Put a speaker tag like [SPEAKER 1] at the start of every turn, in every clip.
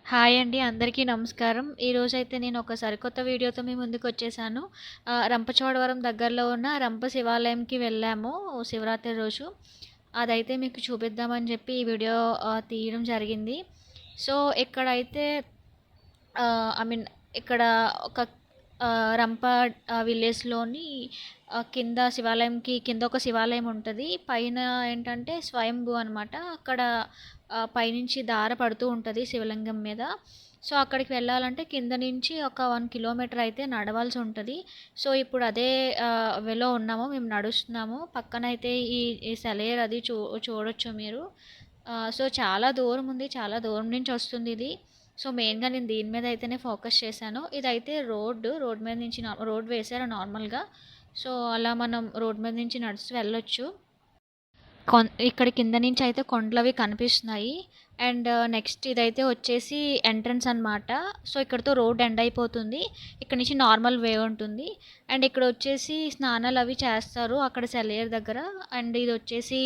[SPEAKER 1] Hi అండి. అందరికీ నమస్కారం. ఈరోజైతే నేను ఒక సరికొత్త వీడియోతో మీ ముందుకొచ్చేసాను. రంపచోడవరం దగ్గరలో ఉన్న రంప శివాలయంకి వెళ్ళాము శివరాత్రి రోజు. అదైతే మీకు చూపిద్దామని చెప్పి ఈ వీడియో తీయడం జరిగింది. సో, ఇక్కడైతే ఐ మీన్ ఇక్కడ ఒక రంప విలేజ్‌లోని కింద శివాలయంకి కింద ఒక శివాలయం ఉంటది. పైన ఏంటంటే స్వయంభూ అనమాట. అక్కడ పైనుంచి దార పడుతూ ఉంటది శివలింగం మీద. సో, అక్కడికి వెళ్ళాలంటే కింద నుంచి ఒక 1 కిలోమీటర్ అయితే నడవాల్సి ఉంటది. సో, ఇప్పుడు అదే వేలో ఉన్నాము. మేము నడుస్తున్నాము. పక్కనైతే ఈ సెలయేరు అది చూడొచ్చు మీరు. సో, చాలా దూరం ఉంది. చాలా దూరం నుంచి వస్తుంది ఇది. సో, మెయిన్‌గా నేను దీని మీద అయితేనే ఫోకస్ చేశాను. ఇదైతే రోడ్ మీద నుంచి రోడ్ వేశారు నార్మల్‌గా. సో, అలా మనం రోడ్ మీద నుంచి నడిచి వెళ్ళొచ్చు. ఇక్కడ కింద నుంచి అయితే కొండలవి కనిపిస్తున్నాయి. అండ్ నెక్స్ట్ ఇదైతే వచ్చేసి ఎంట్రన్స్ అనమాట. సో, ఇక్కడితో రోడ్ ఎండ్ అయిపోతుంది. ఇక్కడ నుంచి నార్మల్ వే ఉంటుంది. అండ్ ఇక్కడ వచ్చేసి స్నానాలు అవి చేస్తారు అక్కడ సెలయేరు దగ్గర. అండ్ ఇది వచ్చేసి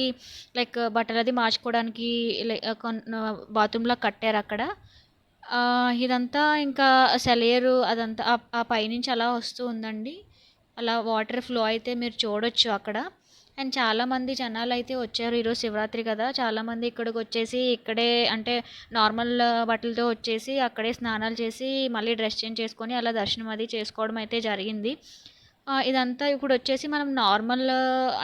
[SPEAKER 1] లైక్ బట్టలది మార్చుకోవడానికి బాత్రూమ్‌లా కట్టారు అక్కడ. ఇదంతా ఇంకా సెలయేరు అదంతా ఆ పైనుంచి అలా వస్తూ ఉందండి. అలా వాటర్ ఫ్లో అయితే మీరు చూడొచ్చు అక్కడ. అండ్ చాలామంది జనాలైతే వచ్చారు. ఈరోజు శివరాత్రి కదా! చాలామంది ఇక్కడికొచ్చేసి ఇక్కడే అంటే నార్మల్ బట్టలతో వచ్చేసి అక్కడే స్నానాలు చేసి మళ్ళీ డ్రెస్ చేంజ్ చేసుకొని అలా దర్శనం అది చేసుకోవడం అయితే జరిగింది. ఇదంతా ఇప్పుడొచ్చేసి మనం నార్మల్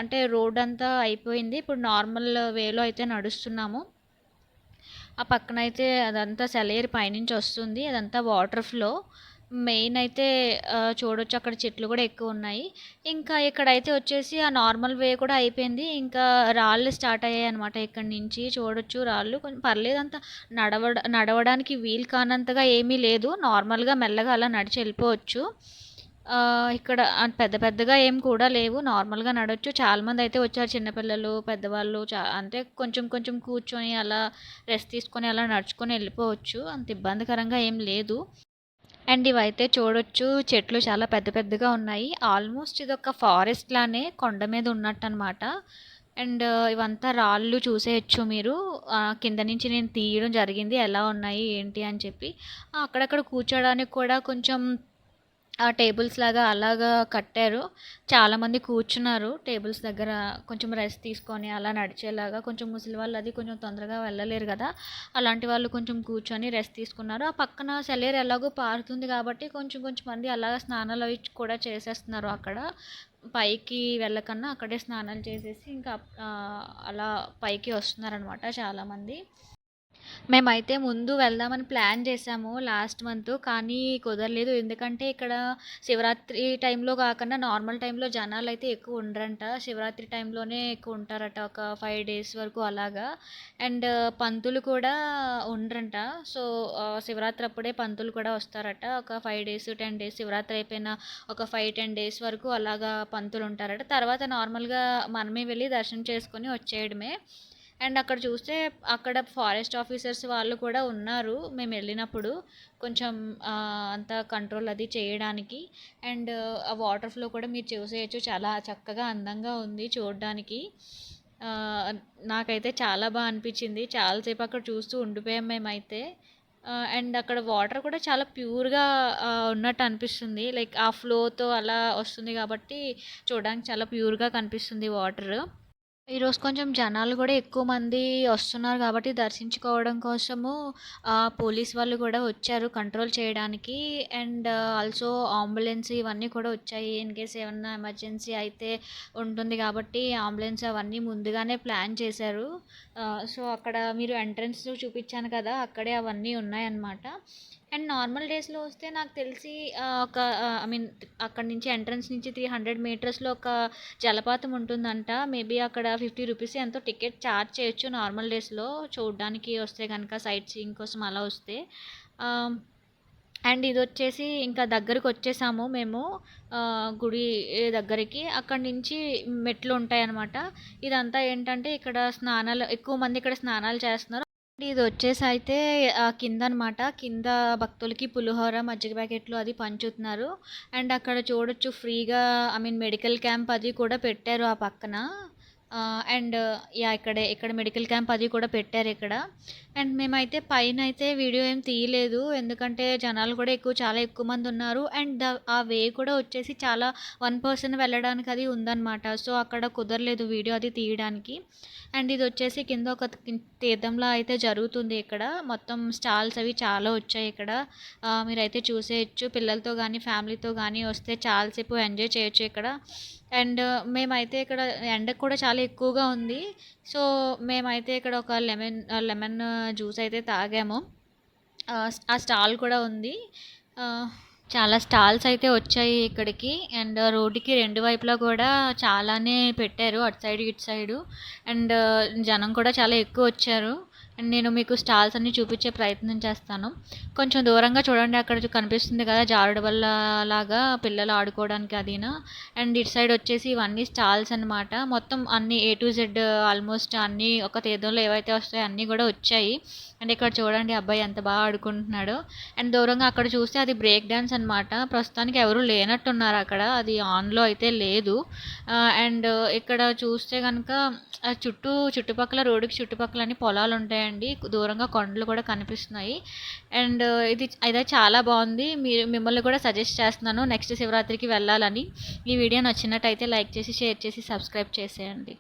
[SPEAKER 1] అంటే రోడ్ అంతా అయిపోయింది. ఇప్పుడు నార్మల్ వేలో అయితే నడుస్తున్నాము. ఆ పక్కనైతే అదంతా సెలయేరు పైనుంచి వస్తుంది. అదంతా వాటర్ ఫ్లో. మెయిన్ అయితే చూడొచ్చు అక్కడ చెట్లు కూడా ఎక్కువ ఉన్నాయి. ఇంకా ఇక్కడైతే వచ్చేసి ఆ నార్మల్ వే కూడా అయిపోయింది. ఇంకా రాళ్ళు స్టార్ట్ అయ్యాయన్నమాట ఇక్కడి నుంచి. చూడొచ్చు రాళ్ళు కొంచెం పర్లేదు అంత నడవడానికి వీలు కానంతగా ఏమీ లేదు. నార్మల్‌గా మెల్లగా అలా నడిచి వెళ్ళిపోవచ్చు. ఇక్కడ పెద్ద పెద్దగా ఏం కూడా లేవు. నార్మల్‌గా నడవచ్చు. చాలామంది అయితే వచ్చారు. చిన్నపిల్లలు, పెద్దవాళ్ళు అంటే కొంచెం కొంచెం కూర్చొని అలా రెస్ట్ తీసుకొని అలా నడుచుకొని వెళ్ళిపోవచ్చు. అంత ఇబ్బందికరంగా ఏం లేదు. అండ్ ఇవైతే చూడొచ్చు చెట్లు చాలా పెద్ద పెద్దగా ఉన్నాయి. ఆల్మోస్ట్ ఇదొక ఫారెస్ట్ లానే కొండ మీద ఉన్నట్టనమాట. అండ్ ఇవంతా రాళ్ళు చూసేయొచ్చు మీరు. కింద నుంచి నేను తీయడం జరిగింది. ఎలా ఉన్నాయి ఏంటి అని చెప్పి. అక్కడక్కడ కూర్చోడానికి కూడా కొంచెం టేబుల్స్ లాగా అలాగా కట్టారు. చాలామంది కూర్చున్నారు టేబుల్స్ దగ్గర కొంచెం రెస్ట్ తీసుకొని అలా నడిచేలాగా. కొంచెం ముసలి వాళ్ళు అది కొంచెం తొందరగా వెళ్ళలేరు కదా! అలాంటి వాళ్ళు కొంచెం కూర్చొని రెస్ట్ తీసుకున్నారు. ఆ పక్కన సెలయేరు ఎలాగో పారుతుంది కాబట్టి కొంచెం కొంచెం మంది అలాగా స్నానాలు అవి కూడా చేసేస్తున్నారు అక్కడ. పైకి వెళ్ళకన్నా అక్కడే స్నానాలు చేసేసి ఇంకా అలా పైకి వస్తున్నారనమాట చాలామంది. మేమైతే ముందు వెళ్దామని ప్లాన్ చేసాము లాస్ట్ మంత్. కానీ కుదరలేదు. ఎందుకంటే ఇక్కడ శివరాత్రి టైంలో కాకుండా నార్మల్ టైంలో జనాలైతే ఎక్కువ ఉండరంట. శివరాత్రి టైంలోనే ఎక్కువ ఉంటారట. ఒక 5 డేస్ వరకు అలాగా. అండ్ పంతులు కూడా ఉండరంట. సో, శివరాత్రి అప్పుడే పంతులు కూడా వస్తారట. ఒక 5 డేస్, 10 డేస్ శివరాత్రి అయిపోయిన ఒక 5, 10 డేస్ వరకు అలాగా పంతులు ఉంటారట. తర్వాత నార్మల్‌గా మనమే వెళ్ళి దర్శనం చేసుకొని వచ్చేయడమే. అండ్ అక్కడ చూస్తే అక్కడ ఫారెస్ట్ ఆఫీసర్స్ వాళ్ళు కూడా ఉన్నారు మేము వెళ్ళినప్పుడు. కొంచెం అంతా కంట్రోల్ అది చేయడానికి. అండ్ ఆ వాటర్ ఫ్లో కూడా మీరు చూసేయచ్చు. చాలా చక్కగా అందంగా ఉంది చూడడానికి. నాకైతే చాలా అనిపించింది. చాలాసేపు అక్కడ చూస్తూ ఉండిపోయాం మేమైతే. అండ్ అక్కడ వాటర్ కూడా చాలా ప్యూర్‌గా ఉన్నట్టు అనిపిస్తుంది. లైక్ ఆ ఫ్లోతో అలా వస్తుంది కాబట్టి చూడడానికి చాలా ప్యూర్‌గా కనిపిస్తుంది వాటర్. ఈరోజు కొంచెం జనాలు కూడా ఎక్కువ మంది వస్తున్నారు కాబట్టి దర్శించుకోవడం కోసము పోలీస్ వాళ్ళు కూడా వచ్చారు కంట్రోల్ చేయడానికి. అండ్ ఆల్సో అంబులెన్స్ ఇవన్నీ కూడా వచ్చాయి. ఇన్ కేస్ ఏమన్నా ఎమర్జెన్సీ అయితే ఉంటుంది కాబట్టి అంబులెన్స్ అవన్నీ ముందుగానే ప్లాన్ చేశారు. సో, అక్కడ మీరు ఎంట్రన్స్ చూపించాను కదా! అక్కడే అవన్నీ ఉన్నాయన్నమాట. అండ్ నార్మల్ డేస్‌లో వస్తే నాకు తెలిసి ఒక ఐ మీన్ అక్కడి నుంచి ఎంట్రన్స్ నుంచి 300 మీటర్స్‌లో ఒక జలపాతం ఉంటుందంట. మేబీ అక్కడ 50 రూపీస్ ఎంతో టికెట్ ఛార్జ్ చేయొచ్చు నార్మల్ డేస్‌లో చూడడానికి వస్తే గనక సైట్ సీయింగ్ కోసం అలా వస్తే. ఆహ్, అండ్ ఇదొచ్చేసి ఇంకా దగ్గరకొచ్చేసాము మేము గుడి దగ్గరికి. అక్కడి నుంచి మెట్లుంటాయనమాట. ఇదంతా ఏంటంటే ఇక్కడ స్నానాలు ఎక్కువ మంది ఇక్కడ స్నానాలు చేస్తున్నారు. ఇదొచ్చేసి అయితే కిందనమాట. కింద భక్తులకి పులిహోర, మజ్జిగ ప్యాకెట్లు అది పంచుతున్నారు. అండ్ అక్కడ చూడొచ్చు ఫ్రీగా ఐ మీన్ మెడికల్ క్యాంప్ అది కూడా పెట్టారు ఆ పక్కన. అండ్ ఇక్కడ మెడికల్ క్యాంప్ అది కూడా పెట్టారు ఇక్కడ. అండ్ మేమైతే పైనైతే వీడియో ఏం తీయలేదు. ఎందుకంటే జనాలు కూడా చాలా ఎక్కువ మంది ఉన్నారు. అండ్ ఆ వే కూడా వచ్చేసి చాలా 1 పర్సన్ వెళ్ళడానికి అది ఉందన్నమాట. సో, అక్కడ కుదరలేదు వీడియో అది తీయడానికి. అండ్ ఇది వచ్చేసి కింద ఒక తీర్థంలా అయితే జరుగుతుంది ఇక్కడ. మొత్తం స్టాల్స్ అవి చాలా వచ్చాయి ఇక్కడ. మీరైతే చూసేయచ్చు. పిల్లలతో కానీ ఫ్యామిలీతో కానీ వస్తే చాలాసేపు ఎంజాయ్ చేయొచ్చు ఇక్కడ. అండ్ మేమైతే ఇక్కడ ఎండ కూడా చాలా ఎక్కువగా ఉంది. సో, మేమైతే ఇక్కడ ఒక లెమన్ జ్యూస్ అయితే తాగాము. ఆ స్టాల్ కూడా ఉంది. చాలా స్టాల్స్ అయితే వచ్చాయి ఇక్కడికి. అండ్ రోడ్డుకి 2 వైపులా కూడా చాలానే పెట్టారు. అటు సైడ్, ఇటు సైడు. అండ్ జనం కూడా చాలా ఎక్కువ వచ్చారు. అండ్ నేను మీకు స్టాల్స్ అన్నీ చూపించే ప్రయత్నం చేస్తాను. కొంచెం దూరంగా చూడండి, అక్కడ కనిపిస్తుంది కదా జారుడు బల్ల లాగా పిల్లలు ఆడుకోవడానికి అదినా. అండ్ ఇటు సైడ్ వచ్చేసి ఇవన్నీ స్టాల్స్ అనమాట. మొత్తం అన్ని A to Z ఆల్మోస్ట్ అన్నీ ఒక తీర్థంలో ఏవైతే వస్తాయో అన్నీ కూడా వచ్చాయి. అండ్ ఇక్కడ చూడండి అబ్బాయి ఎంత బాగా ఆడుకుంటున్నాడో. అండ్ దూరంగా అక్కడ చూస్తే అది బ్రేక్ డ్యాన్స్ అనమాట. ప్రస్తుతానికి ఎవరు లేనట్టున్నారు అక్కడ, అది ఆన్లో అయితే లేదు. అండ్ ఇక్కడ చూస్తే కనుక చుట్టుపక్కల రోడ్డుకి చుట్టుపక్కల అన్ని పొలాలు ఉంటాయండి. దూరంగా కొండలు కూడా కనిపిస్తున్నాయి. అండ్ ఇదే చాలా బాగుంది. మిమ్మల్ని కూడా సజెస్ట్ చేస్తున్నాను నెక్స్ట్ శివరాత్రికి వెళ్ళాలని. ఈ వీడియో నచ్చినట్టయితే లైక్ చేసి, షేర్ చేసి, సబ్స్క్రైబ్ చేసేయండి.